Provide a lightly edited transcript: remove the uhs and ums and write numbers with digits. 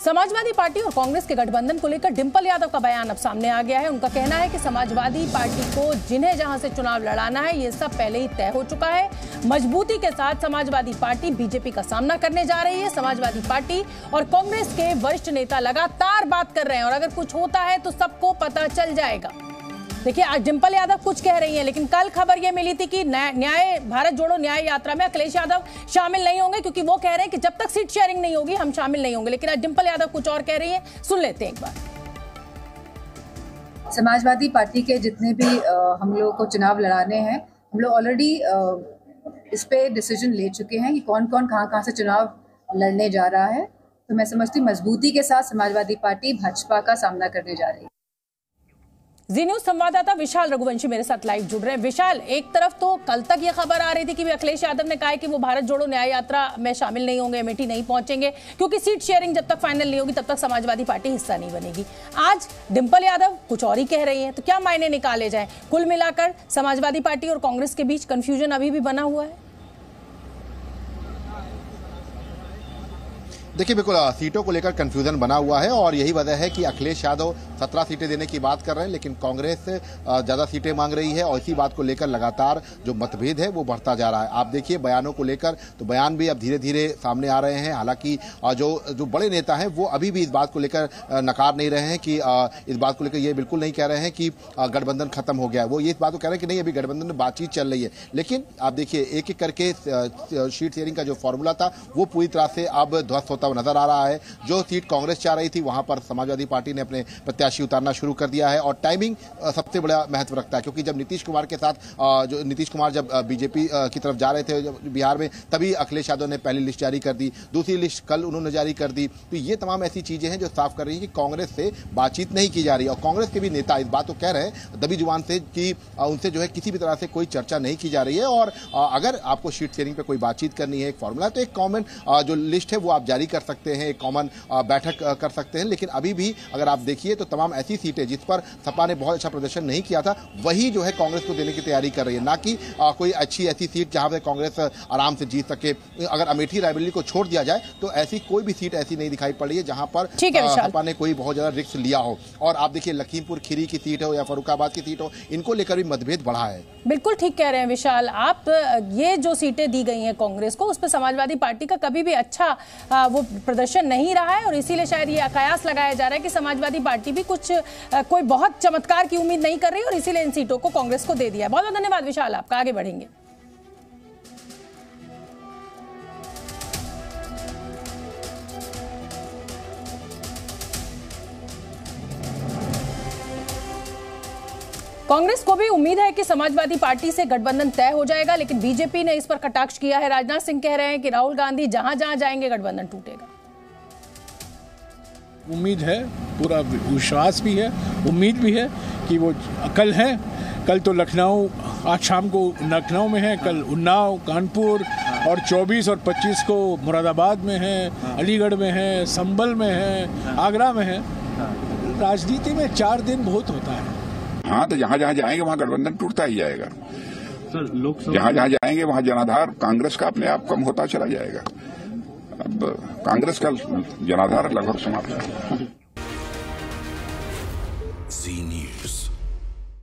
Samajwadi party और कांग्रेस के गठबंधन को लेकर डिंपल यादव का बयान अब सामने आ गया है। उनका कहना है कि समाजवादी पार्टी को जिन्हें जहां से चुनाव लड़ाना है ये सब पहले ही तय हो चुका है। मजबूती के साथ समाजवादी पार्टी बीजेपी का सामना करने जा रही है। समाजवादी पार्टी और कांग्रेस के वरिष्ठ नेता लगातार बात कर रहे हैं और अगर कुछ होता है तो सबको पता चल जाएगा। देखिए, आज डिंपल यादव कुछ कह रही हैं, लेकिन कल खबर यह मिली थी कि भारत जोड़ो न्याय यात्रा में अखिलेश यादव शामिल नहीं होंगे, क्योंकि वो कह रहे हैं कि जब तक सीट शेयरिंग नहीं होगी हम शामिल नहीं होंगे। लेकिन आज डिंपल यादव कुछ और कह रही हैं, सुन लेते हैं एक बार। समाजवादी पार्टी के जितने भी हम लोगों को चुनाव लड़ाने हैं, हम लोग ऑलरेडी इस पे डिसीजन ले चुके हैं कि कौन कौन कहाँ से चुनाव लड़ने जा रहा है। तो मैं समझती हूँ मजबूती के साथ समाजवादी पार्टी भाजपा का सामना करने जा रही है। जी न्यूज संवाददाता विशाल रघुवंशी मेरे साथ लाइव जुड़ रहे हैं। विशाल, एक तरफ तो कल तक ये खबर आ रही थी कि अखिलेश यादव ने कहा है कि वो भारत जोड़ो न्याय यात्रा में शामिल नहीं होंगे, अमेठी नहीं पहुंचेंगे, क्योंकि सीट शेयरिंग जब तक फाइनल नहीं होगी तब तक समाजवादी पार्टी हिस्सा नहीं बनेगी। आज डिंपल यादव कुछ और ही कह रही है, तो क्या मायने निकाले जाए? कुल मिलाकर समाजवादी पार्टी और कांग्रेस के बीच कंफ्यूजन अभी भी बना हुआ है। देखिए, बिल्कुल सीटों को लेकर कंफ्यूजन बना हुआ है और यही वजह है कि अखिलेश यादव 17 सीटें देने की बात कर रहे हैं, लेकिन कांग्रेस ज्यादा सीटें मांग रही है और इसी बात को लेकर लगातार जो मतभेद है वो बढ़ता जा रहा है। आप देखिए बयानों को लेकर, तो बयान भी अब धीरे धीरे सामने आ रहे हैं। हालांकि जो बड़े नेता हैं वो अभी भी इस बात को लेकर नकार नहीं रहे हैं कि इस बात को लेकर ये बिल्कुल नहीं कह रहे हैं कि गठबंधन खत्म हो गया है। वो ये इस बात को कह रहे हैं कि नहीं, अभी गठबंधन में बातचीत चल रही है। लेकिन आप देखिए, एक एक करके सीट शेयरिंग का जो फॉर्मूला था वो पूरी तरह से अब ध्वस्त होता नजर आ रहा है। जो सीट कांग्रेस चाह रही थी वहां पर समाजवादी पार्टी ने अपने प्रत्याशी उतारना शुरू कर दिया है और टाइमिंग सबसे बड़ा महत्व रखता है, क्योंकि जब नीतीश कुमार के साथ जो नीतीश कुमार जब बीजेपी की तरफ जा रहे थे बिहार में, तभी अखिलेश यादव ने पहली लिस्ट जारी कर दी, दूसरी लिस्ट कल उन्होंने जारी कर दी। तो ये तमाम ऐसी चीजें हैं जो साफ कर रही है कि कांग्रेस से बातचीत नहीं की जा रही है और कांग्रेस के भी नेता इस बात को कह रहे हैं दबी जुबान से कि उनसे जो है किसी भी तरह से कोई चर्चा नहीं की जा रही है और अगर आपको सीट शेयरिंग पे कोई बातचीत करनी है, एक फॉर्मूला, तो एक कॉमन जो लिस्ट है वो आप जारी कर सकते हैं, एक कॉमन बैठक कर सकते हैं। लेकिन अभी भी अगर आप देखिए तो तमाम ऐसी सीटें जिस पर सपा ने बहुत अच्छा प्रदर्शन नहीं किया था वही जो है कांग्रेस को देने की तैयारी कर रही है, ना कि कोई अच्छी ऐसी सीट जहां पे कांग्रेस आराम से जीत सके। अगर अमेठी रायबरेली को छोड़ दिया जाए तो ऐसी कोई भी सीट ऐसी नहीं दिखाई पड़ रही है जहां पर सपा ने कोई बहुत ज्यादा रिस्क लिया हो। और आप देखिए, लखीमपुर खीरी की सीट हो या फर्रुखाबाद की सीट हो, इनको लेकर भी मतभेद बढ़ा है। बिल्कुल ठीक कह रहे हैं विशाल आप। ये जो सीटें दी गई हैं कांग्रेस को, उस पर समाजवादी पार्टी का कभी भी अच्छा वो प्रदर्शन नहीं रहा है और इसीलिए शायद ये कयास लगाया जा रहा है कि समाजवादी पार्टी भी कोई बहुत चमत्कार की उम्मीद नहीं कर रही और इसीलिए इन सीटों को कांग्रेस को दे दिया। बहुत बहुत धन्यवाद विशाल आपका। आगे बढ़ेंगे। कांग्रेस को भी उम्मीद है कि समाजवादी पार्टी से गठबंधन तय हो जाएगा, लेकिन बीजेपी ने इस पर कटाक्ष किया है। राजनाथ सिंह कह रहे हैं कि राहुल गांधी जहां जहां जाएंगे गठबंधन टूटेगा। उम्मीद है, पूरा विश्वास भी है, उम्मीद भी है कि वो कल है। कल तो लखनऊ, आज शाम को लखनऊ में है, कल उन्नाव, कानपुर और 24 और 25 को मुरादाबाद में है, अलीगढ़ में है, संभल में है, आगरा में है। राजनीति में 4 दिन बहुत होता है। हाँ, तो जहाँ जहाँ जाएंगे वहाँ गठबंधन टूटता ही जाएगा। जहाँ जहाँ जाएंगे वहाँ जनाधार कांग्रेस का अपने आप कम होता चला जाएगा। अब कांग्रेस का जनाधार लगभग समाप्त है।